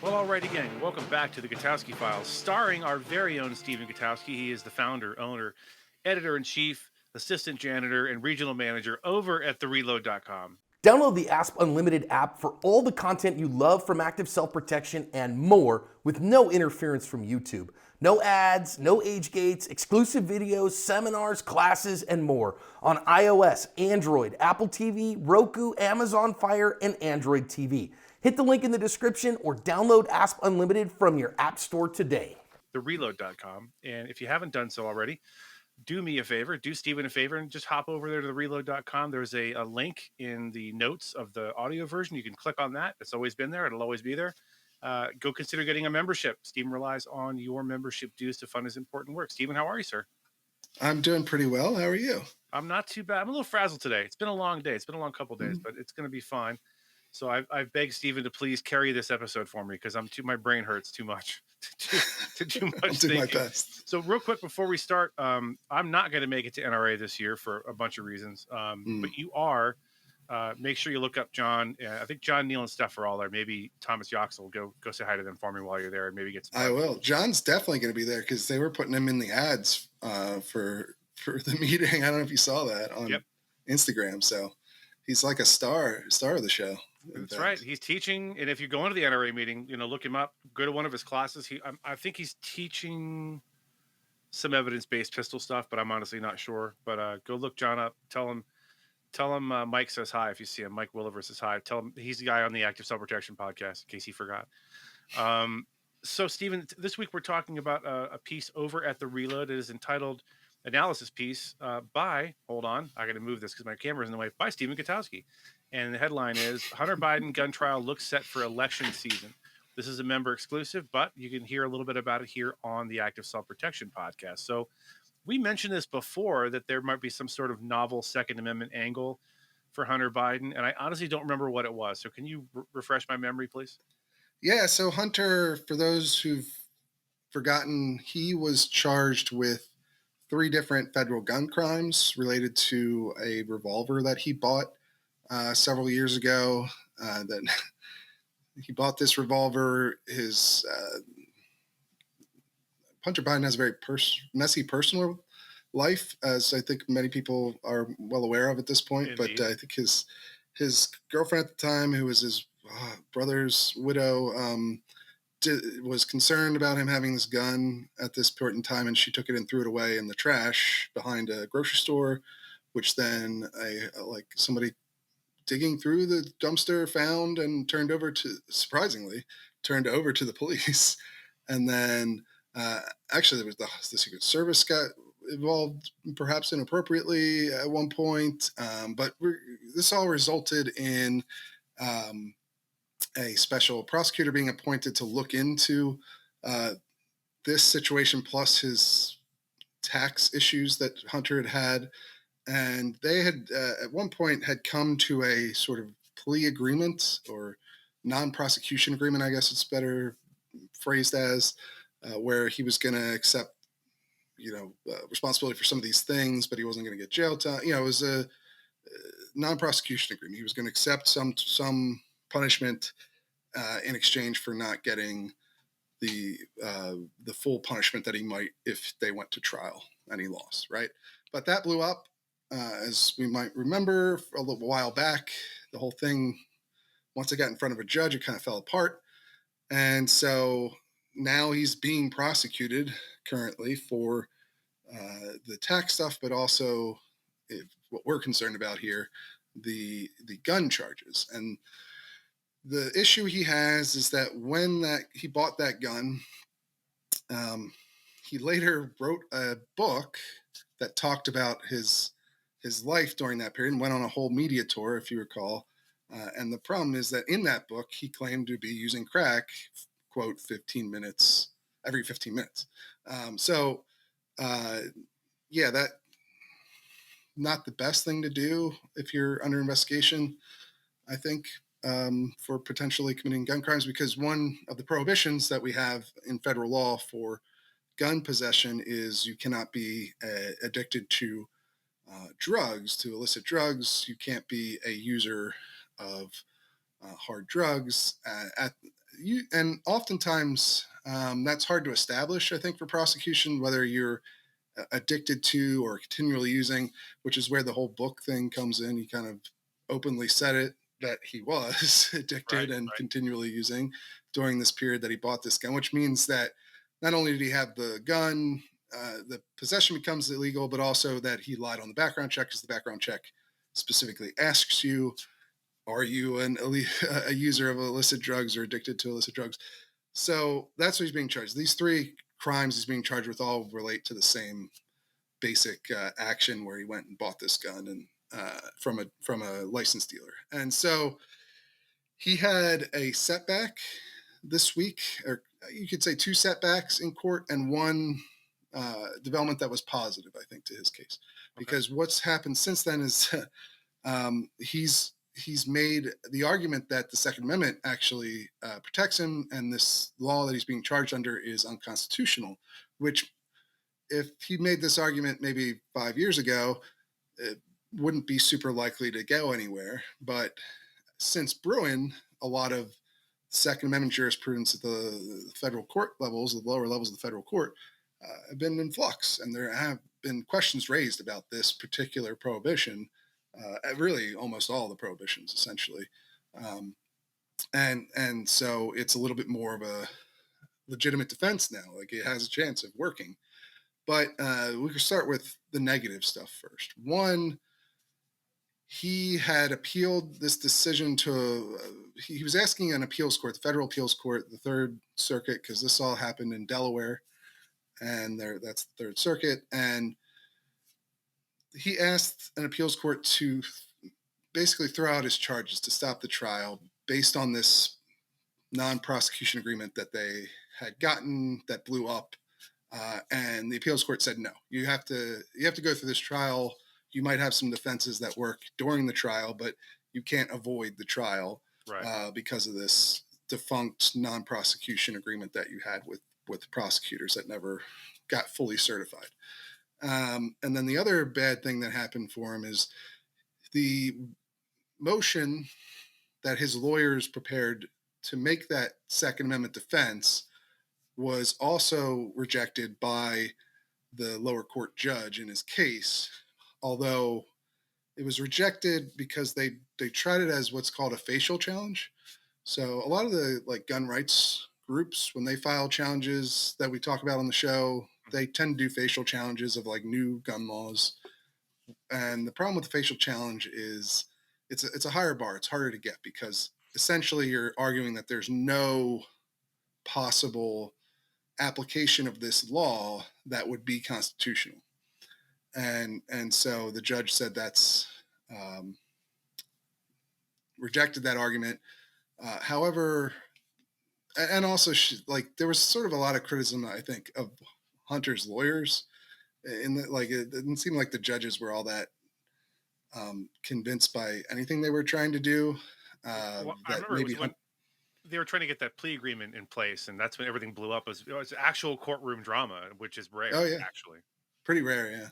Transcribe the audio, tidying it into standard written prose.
Well, all right, again, welcome back to the Gutowski Files, starring our very own Stephen Gutowski. He is the founder, owner, editor in chief, assistant janitor, and regional manager over at thereload.com. Download the ASP Unlimited app for all the content you love from active self-protection and more with no interference from YouTube. No ads, no age gates, exclusive videos, seminars, classes, and more on iOS, Android, Apple TV, Roku, Amazon Fire, and Android TV. Hit the link in the description or download ASP Unlimited from your app store today. Thereload.com. And if you haven't done so already, do me a favor, do Stephen a favor, and just hop over there to thereload.com. There's a link in the notes of the audio version. You can click on that. It's always been there. It'll always be there. Go consider getting a membership. Stephen relies on your membership dues to fund his important work. Stephen, how are you, sir? I'm doing pretty well. How are you? I'm not too bad. I'm a little frazzled today. It's been a long day. It's been a long couple days, but it's going to be fine. So I've begged Stephen to please carry this episode for me because my brain hurts too much to do much I'll do thinking. my best. So real quick before we start, I'm not going to make it to NRA this year for a bunch of reasons. But you are. Make sure you look up John. I think John, Neal, and Steph are all there. Maybe Thomas Yoxel. Go say hi to them for me while you're there, and maybe get some. I will. John's definitely going to be there because they were putting him in the ads for the meeting. I don't know if you saw that on Instagram. So he's like a star of the show. That's right. He's teaching, and if you're going to the NRA meeting, look him up. Go to one of his classes. I think he's teaching some evidence-based pistol stuff, but I'm honestly not sure. But go look John up. Tell him Mike says hi if you see him. Mike Williver says hi. Tell him he's the guy on the Active Self Protection podcast, in case he forgot. So, Stephen, this week we're talking about a piece over at The Reload. It is entitled Analysis Piece by, hold on, I got to move this because my camera's in the way, by Stephen Gutowski. And the headline is Hunter Biden gun trial looks set for election season. This is a member exclusive, but you can hear a little bit about it here on the Active Self Protection podcast. So we mentioned this before that there might be some sort of novel Second Amendment angle for Hunter Biden. And I honestly don't remember what it was. So can you refresh my memory, please? Yeah. So Hunter, for those who've forgotten, he was charged with 3 different federal gun crimes related to a revolver that he bought several years ago. That he bought this revolver. His Hunter Biden has a very messy personal life, as I think many people are well aware of at this point. Indeed. But I think his girlfriend at the time, who was his brother's widow, was concerned about him having this gun at this point in time, and she took it and threw it away in the trash behind a grocery store, which then somebody digging through the dumpster found and surprisingly turned over to the police. And then actually there was the Secret Service got involved, perhaps inappropriately at one point. But this all resulted in a special prosecutor being appointed to look into this situation, plus his tax issues that Hunter had. And they had at one point had come to a sort of plea agreement, or non-prosecution agreement, I guess it's better phrased as, where he was going to accept, responsibility for some of these things, but he wasn't going to get jail time. It was a non-prosecution agreement. He was going to accept some punishment in exchange for not getting the full punishment that he might if they went to trial, and he lost, right? But that blew up. As we might remember a little while back, the whole thing, once it got in front of a judge, it kind of fell apart. And so now he's being prosecuted currently for the tax stuff, but also what we're concerned about here, the gun charges. And the issue he has is that when he bought that gun, he later wrote a book that talked about his life during that period and went on a whole media tour, if you recall. And the problem is that in that book, he claimed to be using crack, quote, every 15 minutes. That not the best thing to do if you're under investigation, I think, for potentially committing gun crimes, because one of the prohibitions that we have in federal law for gun possession is you cannot be addicted to drugs, to illicit drugs. You can't be a user of hard drugs and oftentimes that's hard to establish. I think for prosecution, whether you're addicted to or continually using, which is where the whole book thing comes in. He kind of openly said it that he was Right. addicted and Right. continually using during this period that he bought this gun, which means that not only did he have the gun, the possession becomes illegal, but also that he lied on the background check because the background check specifically asks you, are you a user of illicit drugs or addicted to illicit drugs? So that's what he's being charged. These three crimes he's being charged with all relate to the same basic action where he went and bought this gun and from a licensed dealer. And so he had a setback this week, or you could say two setbacks in court, and one development that was positive, I think, to his case. Okay. Because what's happened since then is he's made the argument that the Second Amendment actually protects him, and this law that he's being charged under is unconstitutional. Which, if he made this argument maybe 5 years ago, it wouldn't be super likely to go anywhere. But since Bruin, a lot of Second Amendment jurisprudence at the federal court levels, the lower levels of the federal court, have been in flux, and there have been questions raised about this particular prohibition. Really, almost all the prohibitions, essentially, um, and so it's a little bit more of a legitimate defense now. Like, it has a chance of working. But we could start with the negative stuff first. One, he had appealed this decision to, he was asking an appeals court, the federal appeals court, the Third Circuit, because this all happened in Delaware, and there, that's the Third Circuit. And he asked an appeals court to basically throw out his charges to stop the trial based on this non-prosecution agreement that they had gotten that blew up. And the appeals court said no. You have to go through this trial. You might have some defenses that work during the trial, but you can't avoid the trial Right. because of this defunct non-prosecution agreement that you had with prosecutors that never got fully certified. And then the other bad thing that happened for him is the motion that his lawyers prepared to make that Second Amendment defense was also rejected by the lower court judge in his case, although it was rejected because they tried it as what's called a facial challenge. So a lot of the like gun rights groups, when they file challenges that we talk about on the show, they tend to do facial challenges of like new gun laws. And the problem with the facial challenge is it's a higher bar. It's harder to get because essentially you're arguing that there's no possible application of this law that would be constitutional. And so the judge said that's um, rejected that argument. However, and also like there was sort of a lot of criticism, I think, of Hunter's lawyers in that, like, it didn't seem like the judges were all that convinced by anything they were trying to do. Well, I That remember it maybe was when they were trying to get that plea agreement in place, and that's when everything blew up. It was actual courtroom drama, which is oh rare, yeah, actually. pretty rare, yeah.